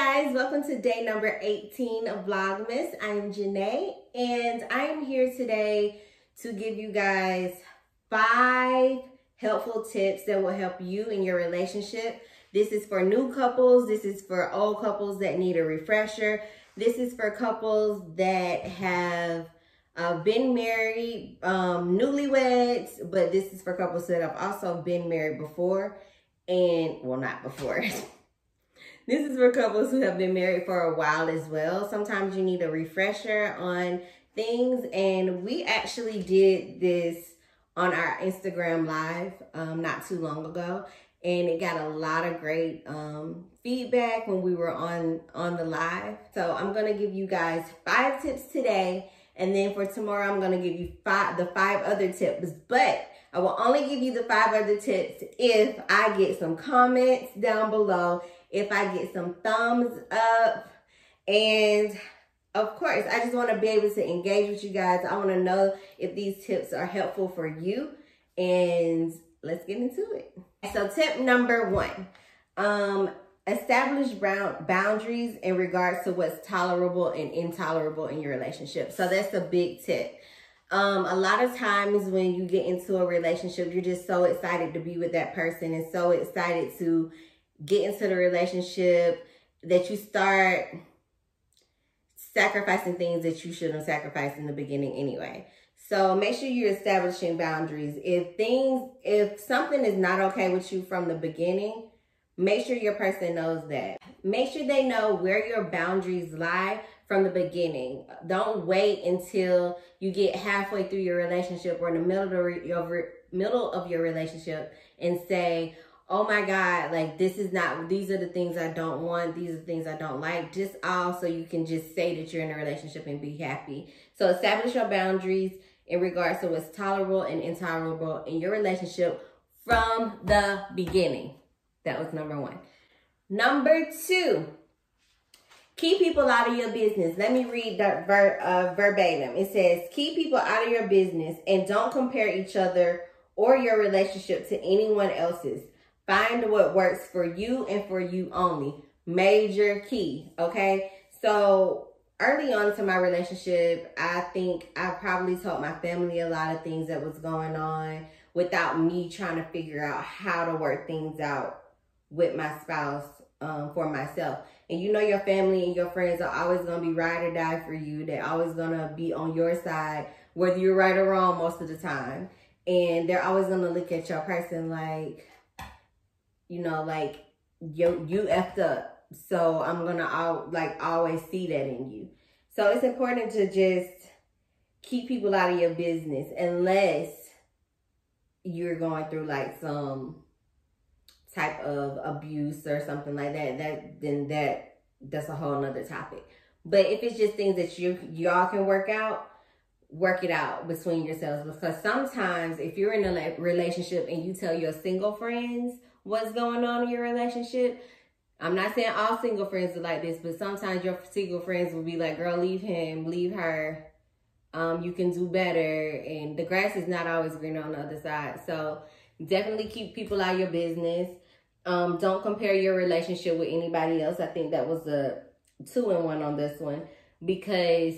guys, welcome to day number 18 of Vlogmas. I am Janae and I am here today to give you guys 5 helpful tips that will help you in your relationship. This is for new couples, this is for old couples that need a refresher, this is for couples that have been married, newlyweds, but this is for couples that have also been married before and, well, not before. This is for couples who have been married for a while as well. Sometimes you need a refresher on things, and we actually did this on our Instagram live not too long ago, and it got a lot of great feedback when we were on the live. So I'm gonna give you guys 5 tips today, and then for tomorrow I'm gonna give you the 5 other tips, but I will only give you the 5 other tips if I get some comments down below, if I get some thumbs up, and of course, I just want to be able to engage with you guys. I want to know if these tips are helpful for you, and let's get into it. So tip number 1, establish boundaries in regards to what's tolerable and intolerable in your relationship. So that's a big tip. A lot of times when you get into a relationship, you're just so excited to be with that person and so excited to get into the relationship that you start sacrificing things that you shouldn't sacrifice in the beginning anyway. So make sure you're establishing boundaries. If something is not okay with you from the beginning, make sure your person knows that. Make sure they know where your boundaries lie from the beginning. Don't wait until you get halfway through your relationship or in the middle of your relationship and say, oh my God, like these are the things I don't want, these are the things I don't like, just all so you can just say that you're in a relationship and be happy. So establish your boundaries in regards to what's tolerable and intolerable in your relationship from the beginning. That was number 1. Number 2, keep people out of your business. Let me read that verbatim. It says, keep people out of your business and don't compare each other or your relationship to anyone else's. Find what works for you and for you only. Major key, okay? So early on to my relationship, I think I probably told my family a lot of things that was going on without me trying to figure out how to work things out with my spouse for myself. And you know your family and your friends are always going to be ride or die for you. They're always going to be on your side, whether you're right or wrong most of the time. And they're always going to look at your person like, you know, like you effed up. So I'm going to always see that in you. So it's important to just keep people out of your business unless you're going through like some type of abuse or something like that. That's a whole nother topic. But if it's just things that y'all can work it out between yourselves. Because sometimes if you're in a relationship and you tell your single friends what's going on in your relationship, I'm not saying all single friends are like this, but sometimes your single friends will be like, girl, leave him, leave her. You can do better. And the grass is not always green on the other side. So definitely keep people out of your business. Don't compare your relationship with anybody else. I think that was a 2-in-1 on this one. Because,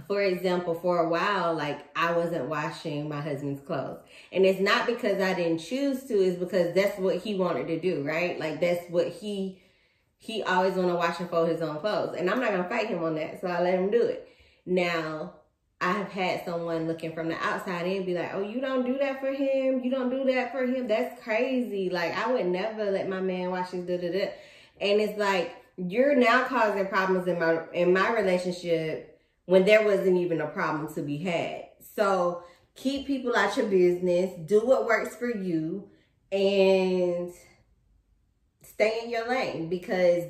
for example, for a while, like I wasn't washing my husband's clothes. And it's not because I didn't choose to, it's because that's what he wanted to do, right? Like that's what he always want to wash and fold his own clothes. And I'm not going to fight him on that, so I let him do it. Now, I have had someone looking from the outside in be like, oh, you don't do that for him? You don't do that for him? That's crazy. Like, I would never let my man wash his da-da-da. And it's like, you're now causing problems in my relationship when there wasn't even a problem to be had. So keep people out your business, do what works for you, and stay in your lane, because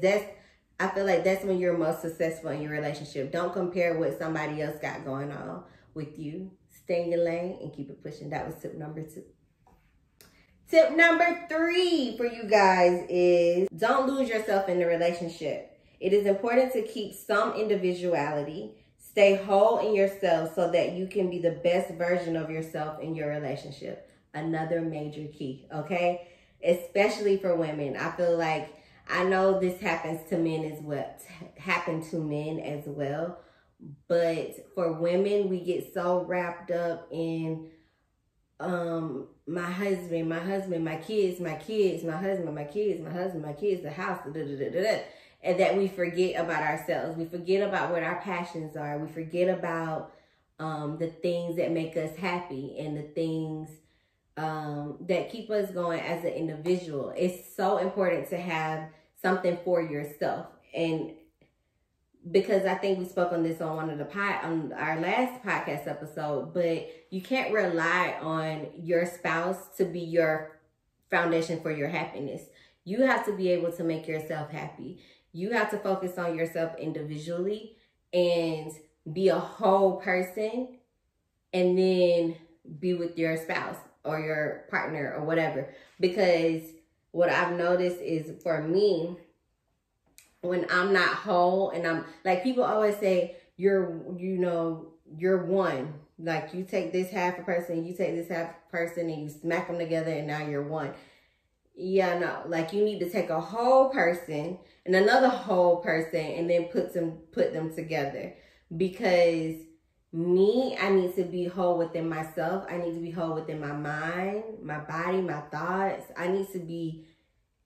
I feel like that's when you're most successful in your relationship. Don't compare what somebody else got going on with you. Stay in your lane and keep it pushing. That was tip number 2. Tip number 3 for you guys is don't lose yourself in the relationship. It is important to keep some individuality. Stay whole in yourself so that you can be the best version of yourself in your relationship. Another major key, okay? Especially for women. I feel like I know this happens to men as well, but for women, we get so wrapped up in my husband, my kids, my husband, my kids, the house, and that we forget about ourselves. We forget about what our passions are. We forget about the things that make us happy and the things that keep us going as an individual. It's so important to have something for yourself. And because I think we spoke on this on on our last podcast episode, but you can't rely on your spouse to be your foundation for your happiness. You have to be able to make yourself happy. You have to focus on yourself individually and be a whole person, and then be with your spouse or your partner or whatever. Because what I've noticed is, for me, when I'm not whole, and I'm like, people always say, you're one. Like, you take this half a person, you take this half a person, and you smack them together, and now you're one. Yeah, no. Like, you need to take a whole person and another whole person and then put them together. Because me, I need to be whole within myself. I need to be whole within my mind, my body, my thoughts. I need to be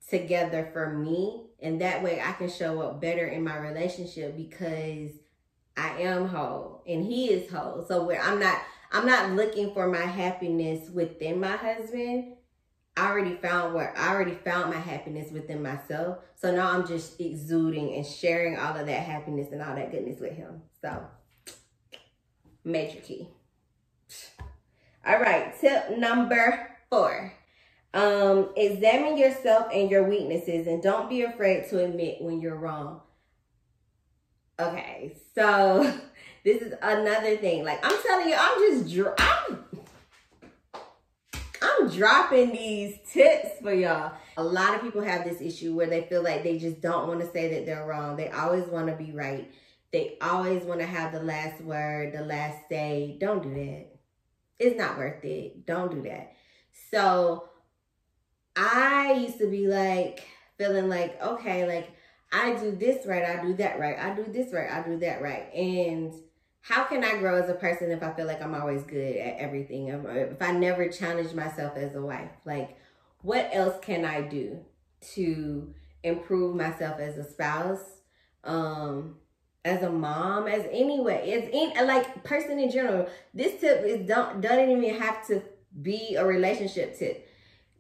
together for me. And that way I can show up better in my relationship, because I am whole and he is whole. So where I'm not looking for my happiness within my husband. I already found my happiness within myself. So now I'm just exuding and sharing all of that happiness and all that goodness with him. So, major key. All right, tip number 4. Examine yourself and your weaknesses, and don't be afraid to admit when you're wrong. Okay, so this is another thing. Like, I'm telling you, I'm dropping these tips for y'all. A lot of people have this issue where they feel like they just don't want to say that they're wrong. They always want to be right. They always want to have the last word, the last say. Don't do that. It's not worth it. Don't do that. So I used to be like, feeling like, okay, like, I do this right, I do that right, I do this right, I do that right. And how can I grow as a person if I feel like I'm always good at everything? If I never challenge myself as a wife? Like, what else can I do to improve myself as a spouse, as a mom, as like person in general? This tip doesn't even have to be a relationship tip.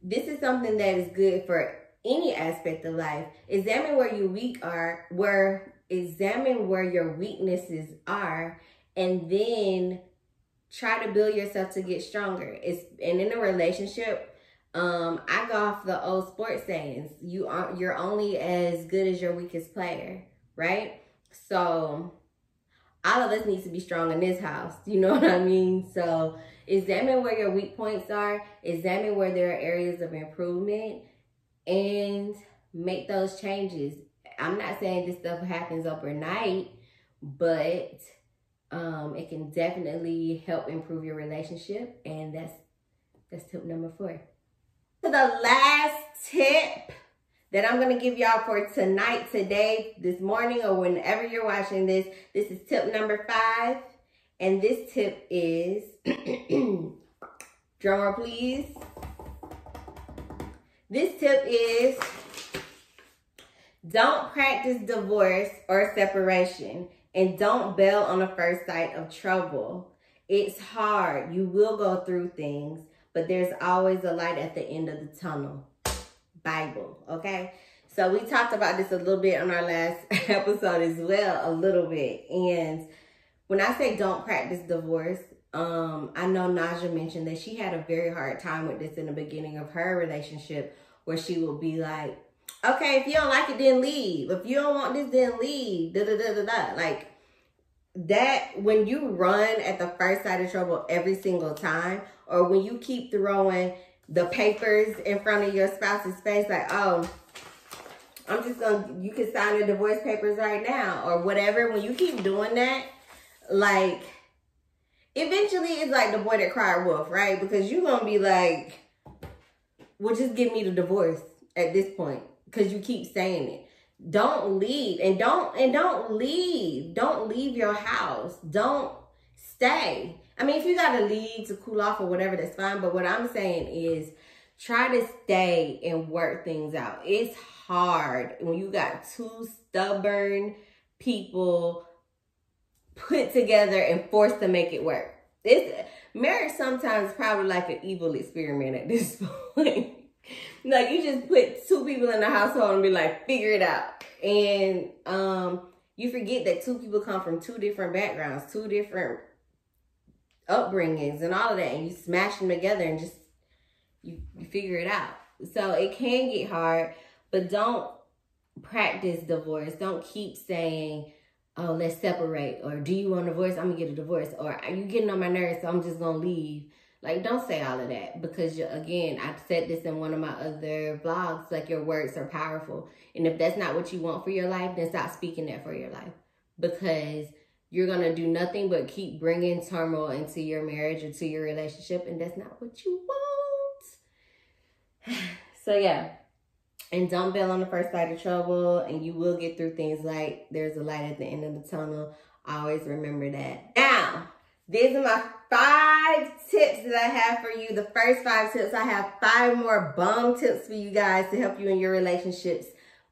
This is something that is good for any aspect of life. Examine where your examine where your weaknesses are, and then try to build yourself to get stronger. And in a relationship, I go off the old sports sayings. You're only as good as your weakest player, right? So all of us needs to be strong in this house. You know what I mean? So examine where your weak points are. Examine where there are areas of improvement, and make those changes. I'm not saying this stuff happens overnight, but it can definitely help improve your relationship. And that's tip number 4. So the last tip that I'm going to give y'all for tonight, today, this morning, or whenever you're watching this is tip number 5. And this tip is, drum roll please. This tip is, don't practice divorce or separation, and don't bail on the first sight of trouble. It's hard. You will go through things, but there's always a light at the end of the tunnel. Bible, okay? So we talked about this a little bit on our last episode as well, a little bit. And when I say don't practice divorce, I know Naja mentioned that she had a very hard time with this in the beginning of her relationship, where she would be like, okay, if you don't like it, then leave. If you don't want this, then leave. Like, that, when you run at the first sight of trouble every single time, or when you keep throwing the papers in front of your spouse's face, like, oh, you can sign the divorce papers right now, or whatever. When you keep doing that, like, eventually it's like the boy that cried wolf, right? Because you're going to be like, well, just give me the divorce at this point. because you keep saying it. Don't leave, and don't leave. Don't leave your house. Don't stay. I mean, if you gotta leave to cool off or whatever, that's fine. But what I'm saying is try to stay and work things out. It's hard when you got two stubborn people put together and forced to make it work. Marriage sometimes probably like an evil experiment at this point. Like, you just put two people in the household and be like, figure it out. And you forget that two people come from two different backgrounds, two different upbringings and all of that. And you smash them together and just, you figure it out. So it can get hard, but don't practice divorce. Don't keep saying, oh, let's separate. Or do you want a divorce? I'm going to get a divorce. Or are you getting on my nerves, so I'm just going to leave. Like, don't say all of that, because, again, I've said this in one of my other vlogs, like, your words are powerful. And if that's not what you want for your life, then stop speaking that for your life, because you're going to do nothing but keep bringing turmoil into your marriage or to your relationship, and that's not what you want. So, yeah. And don't bail on the first light of trouble, and you will get through things. Like, there's a light at the end of the tunnel. Always remember that. Now, these are my 5 tips that I have for you. The first 5 tips, I have 5 more bomb tips for you guys to help you in your relationships.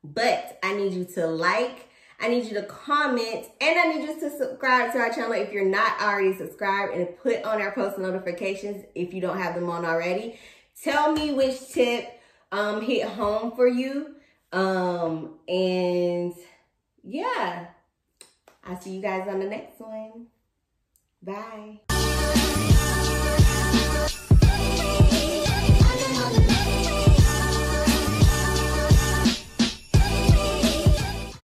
But I need you to like, I need you to comment, and I need you to subscribe to our channel if you're not already subscribed, and put on our post notifications if you don't have them on already. Tell me which tip hit home for you. And yeah, I'll see you guys on the next one. Bye.